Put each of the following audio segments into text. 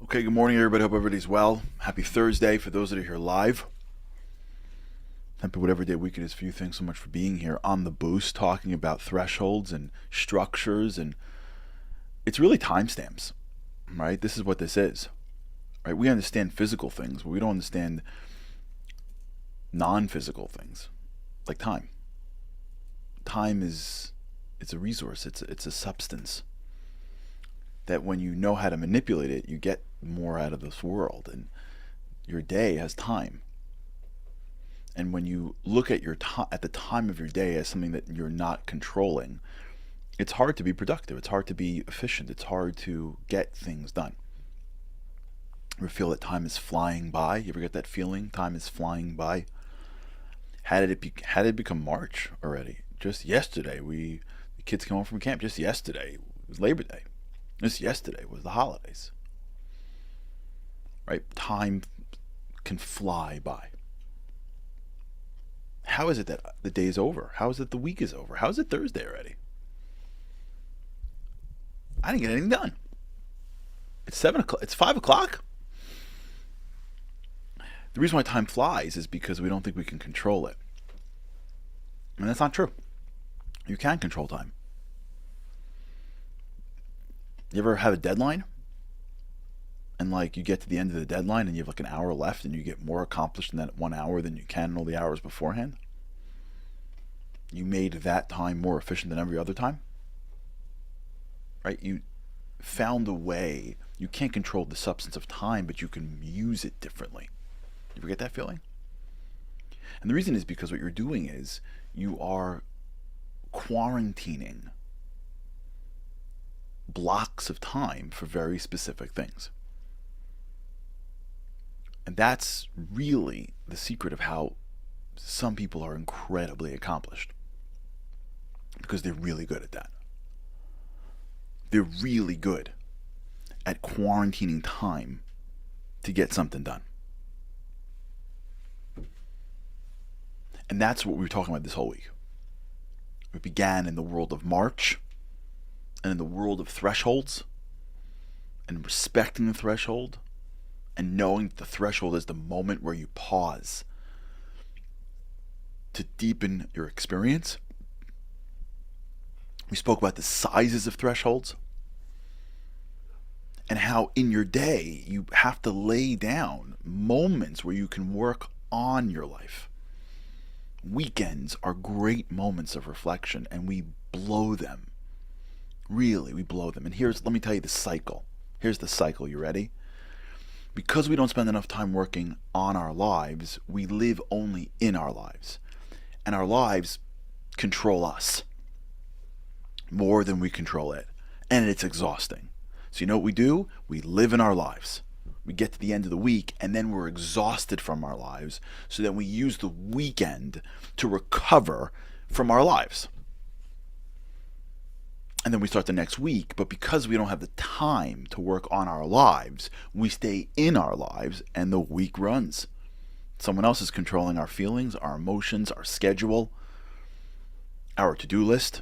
Okay, good morning, everybody. Hope everybody's well. Happy Thursday for those that are here live. Happy whatever day week it is for you. Thanks so much for being here on the Boost, talking about thresholds and structures, and it's really timestamps, right? This is what this is, right? We understand physical things, but we don't understand non-physical things, like time. Time it's a resource. It's a substance that when you know how to manipulate it, you get more out of this world, and your day has time. And when you look at at the time of your day as something that you're not controlling, it's hard to be productive. It's hard to be efficient. It's hard to get things done. You ever feel that time is flying by? You ever get that feeling? Time is flying by. How did it become March already? Just yesterday, the kids came home from camp. Just yesterday it was Labor Day. Just yesterday was the holidays. Right? Time can fly by. How is it that the day is over? How is it the week is over? How is it Thursday already? I didn't get anything done. It's 7 o'clock. It's 5 o'clock. The reason why time flies is because we don't think we can control it. And that's not true. You can control time. You ever have a deadline? And you get to the end of the deadline and you have an hour left and you get more accomplished in that 1 hour than you can in all the hours beforehand? You made that time more efficient than every other time? Right? You found a way. You can't control the substance of time, but you can use it differently. You ever get that feeling? And the reason is because what you're doing is you are quarantining blocks of time for very specific things. And that's really the secret of how some people are incredibly accomplished, because they're really good at that. They're really good at quarantining time to get something done. And that's what we were talking about this whole week. It began in the world of March and in the world of thresholds and respecting the threshold and knowing that the threshold is the moment where you pause to deepen your experience. We spoke about the sizes of thresholds and how in your day you have to lay down moments where you can work on your life. Weekends are great moments of reflection, and we blow them. Really, we blow them. And let me tell you the cycle. Here's the cycle. You ready? Because we don't spend enough time working on our lives, we live only in our lives. And our lives control us more than we control it. And it's exhausting. So you know what we do? We live in our lives. We get to the end of the week and then we're exhausted from our lives, so then we use the weekend to recover from our lives. And then we start the next week, but because we don't have the time to work on our lives, we stay in our lives and the week runs. Someone else is controlling our feelings, our emotions, our schedule, our to-do list.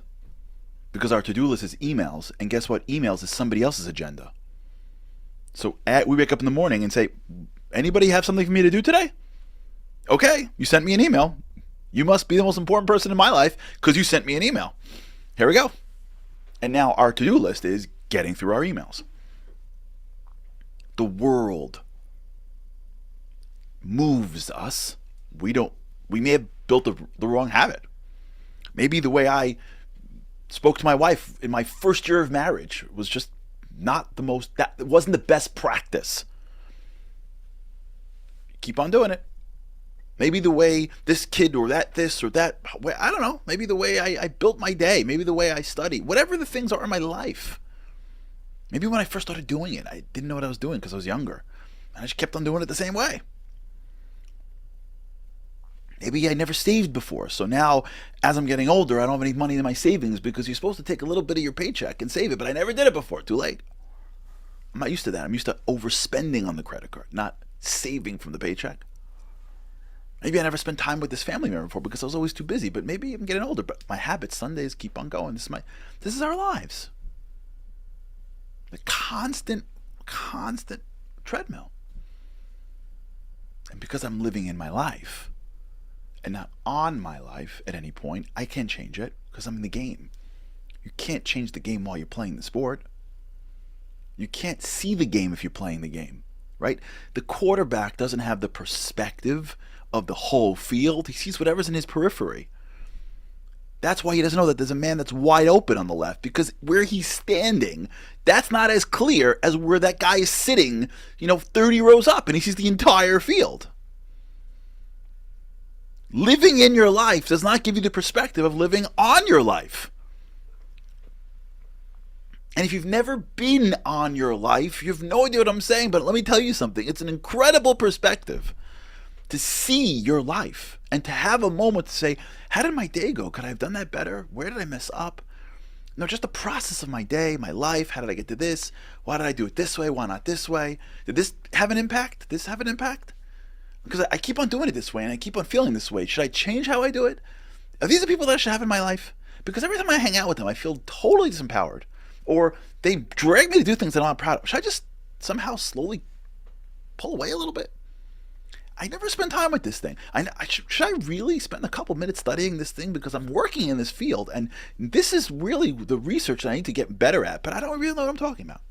Because our to-do list is emails, and guess what? Emails is somebody else's agenda. So we wake up in the morning and say, anybody have something for me to do today? Okay, you sent me an email. You must be the most important person in my life because you sent me an email. Here we go. And now our to-do list is getting through our emails. The world moves us. We may have built the wrong habit. Maybe the way I spoke to my wife in my first year of marriage was just not that it wasn't the best practice. Keep on doing it. Maybe the way this kid or that this or that, I don't know. Maybe the way I built my day. Maybe the way I study. Whatever the things are in my life. Maybe when I first started doing it, I didn't know what I was doing because I was younger. And I just kept on doing it the same way. Maybe I never saved before. So now, as I'm getting older, I don't have any money in my savings because you're supposed to take a little bit of your paycheck and save it. But I never did it before. Too late. I'm not used to that. I'm used to overspending on the credit card, not saving from the paycheck. Maybe I never spent time with this family member before because I was always too busy. But maybe I'm getting older. But my habits, Sundays, keep on going. This is our lives. The constant treadmill. And because I'm living in my life and not on my life at any point, I can't change it because I'm in the game. You can't change the game while you're playing the sport. You can't see the game if you're playing the game, right? The quarterback doesn't have the perspective of the whole field. He sees whatever's in his periphery. That's why he doesn't know that there's a man that's wide open on the left, because where he's standing, that's not as clear as where that guy is sitting, 30 rows up, and he sees the entire field. Living in your life does not give you the perspective of living on your life. And if you've never been on your life, you have no idea what I'm saying, but let me tell you something. It's an incredible perspective to see your life and to have a moment to say, how did my day go? Could I have done that better? Where did I mess up? No, just the process of my day, my life. How did I get to this? Why did I do it this way? Why not this way? Did this have an impact? Did this have an impact? Because I keep on doing it this way and I keep on feeling this way. Should I change how I do it? Are these the people that I should have in my life? Because every time I hang out with them, I feel totally disempowered. Or they drag me to do things that I'm not proud of. Should I just somehow slowly pull away a little bit? I never spend time with this thing. Should I really spend a couple minutes studying this thing, because I'm working in this field and this is really the research that I need to get better at, but I don't really know what I'm talking about.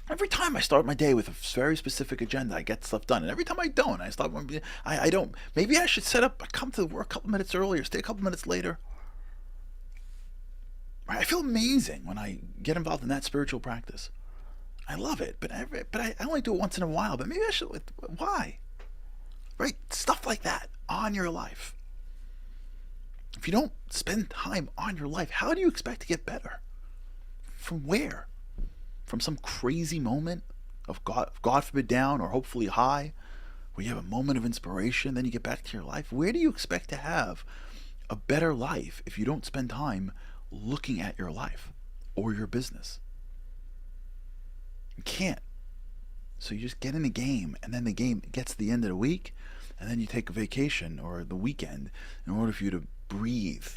Every time I start my day with a very specific agenda, I get stuff done, and every time I don't, I don't. Maybe I should I come to work a couple minutes earlier, stay a couple minutes later. I feel amazing when I get involved in that spiritual practice. I love it, but I only do it once in a while. But maybe I should. Why? Right? Stuff like that on your life. If you don't spend time on your life, how do you expect to get better? From where? From some crazy moment of God forbid down, or hopefully high, where you have a moment of inspiration, then you get back to your life? Where do you expect to have a better life if you don't spend time looking at your life or your business? You can't. So you just get in a game, and then the game gets to the end of the week, and then you take a vacation or the weekend in order for you to breathe,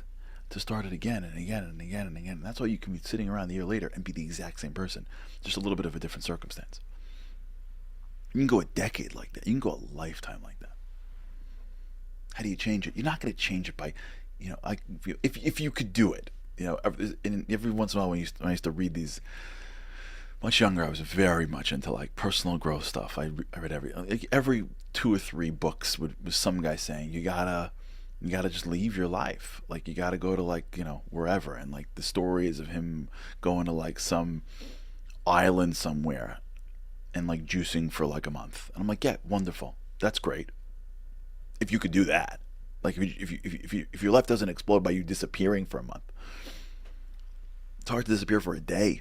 to start it again and again and again and again. And that's why you can be sitting around a year later and be the exact same person, just a little bit of a different circumstance. You can go a decade like that. You can go a lifetime like that. How do you change it? You're not going to change it by, if you could do it. Every once in a while when I used to read these. Much younger, I was very much into like personal growth stuff. I read every 2 or 3 books was some guy saying you gotta just leave your life. Like you gotta go to wherever, and like the stories of him going to like some island somewhere and like juicing for like a month. And I'm like, yeah, wonderful, that's great. If you could do that, like if your life doesn't explode by you disappearing for a month, it's hard to disappear for a day.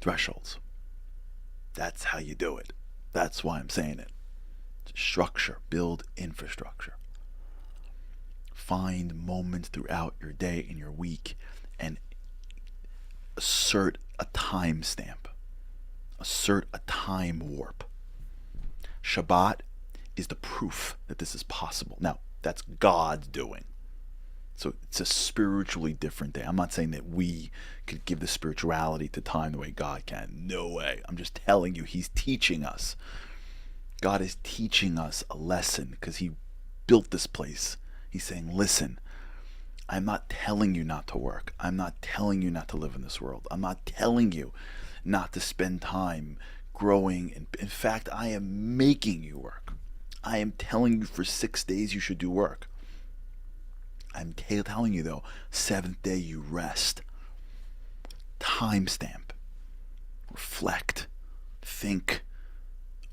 Thresholds. That's how you do it. That's why I'm saying it. Structure. Build infrastructure. Find moments throughout your day and your week and assert a time stamp. Assert a time warp. Shabbat is the proof that this is possible. Now, that's God's doing. So it's a spiritually different day. I'm not saying that we could give the spirituality to time the way God can. No way. I'm just telling you, He's teaching us. God is teaching us a lesson because He built this place. He's saying, listen, I'm not telling you not to work. I'm not telling you not to live in this world. I'm not telling you not to spend time growing. In fact, I am making you work. I am telling you for 6 days you should do work. I'm telling you, though, 7th day you rest. Timestamp. Reflect. Think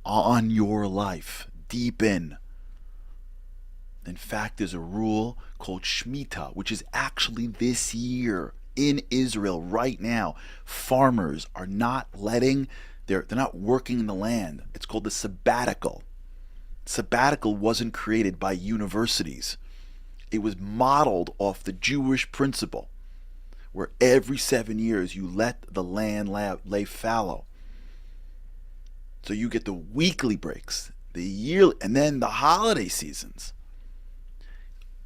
on your life. Deep in. In fact, there's a rule called Shemitah, which is actually this year in Israel right now. Farmers are not they're not working the land. It's called the sabbatical. Sabbatical wasn't created by universities. It was modeled off the Jewish principle, where every 7 years you let the land lay fallow. So you get the weekly breaks, the yearly, and then the holiday seasons.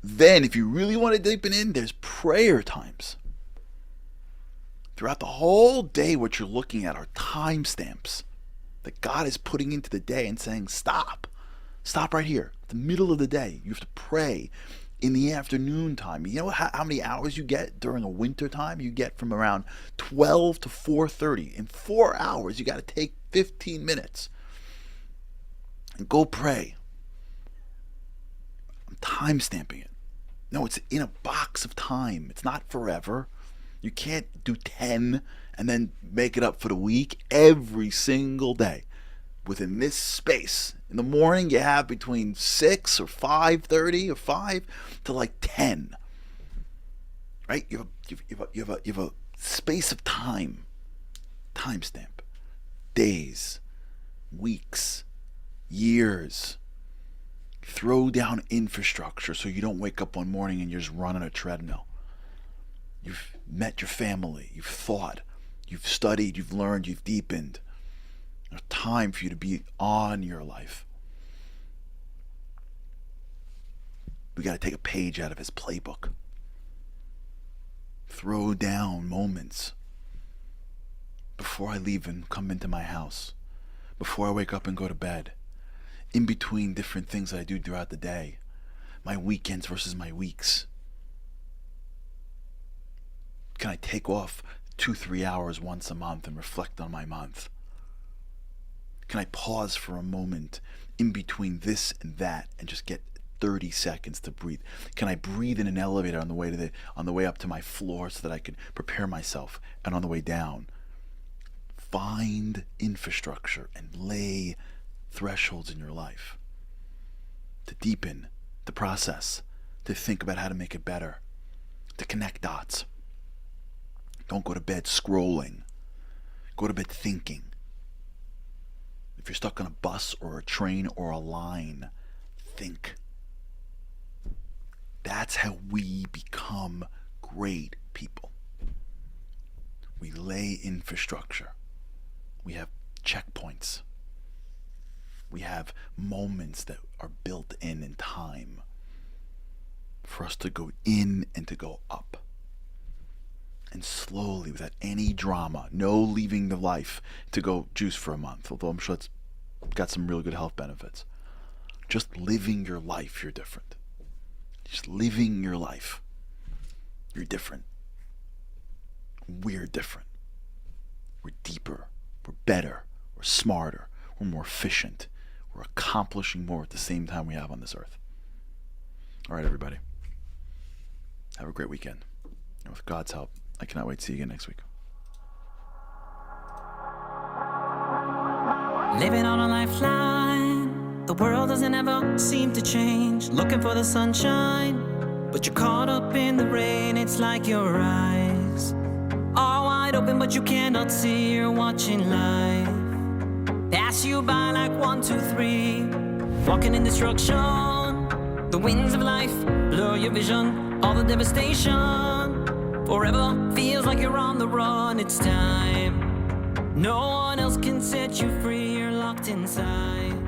Then, if you really want to deepen in, there's prayer times. Throughout the whole day, what you're looking at are timestamps that God is putting into the day and saying, stop. Stop right here. The middle of the day. You have to pray in the afternoon time. You know how many hours you get during a winter time? You get from around 12 to 4:30. In 4 hours, you got to take 15 minutes and go pray. I'm timestamping it. No, it's in a box of time. It's not forever. You can't do 10 and then make it up for the week. Every single day within this space. In the morning, you have between 6 or 5:30 or 5 to like 10. Right? You have a space of time. Timestamp. Days. Weeks. Years. Throw down infrastructure so you don't wake up one morning and you're just running a treadmill. You've met your family. You've thought. You've studied. You've learned. You've deepened. There's time for you to be on your life. We got to take a page out of his playbook. Throw down moments before I leave and come into my house, before I wake up and go to bed, in between different things that I do throughout the day, my weekends versus my weeks. Can I take off 2-3 hours once a month and reflect on my month? Can I pause for a moment in between this and that and just get 30 seconds to breathe? Can I breathe in an elevator on the way up to my floor so that I can prepare myself, and on the way down? Find infrastructure and lay thresholds in your life to deepen the process, to think about how to make it better, to connect dots. Don't go to bed scrolling. Go to bed thinking. If you're stuck on a bus or a train or a line, think. That's how we become great people. We lay infrastructure. We have checkpoints. We have moments that are built in time for us to go in and to go up. And slowly, without any drama, no leaving the life to go juice for a month, although I'm sure it's got some really good health benefits. Just living your life, you're different. Just living your life, you're different. We're different. We're deeper. We're better. We're smarter. We're more efficient. We're accomplishing more at the same time we have on this earth. All right, everybody. Have a great weekend. And with God's help, I cannot wait to see you again next week. Living on a lifeline, the world doesn't ever seem to change. Looking for the sunshine, but you're caught up in the rain. It's like your eyes are wide open, but you cannot see. You're watching life pass you by like 1, 2, 3. Walking in destruction, the winds of life blur your vision. All the devastation forever feels like you're on the run. It's time. No one else can set you free. You're locked inside.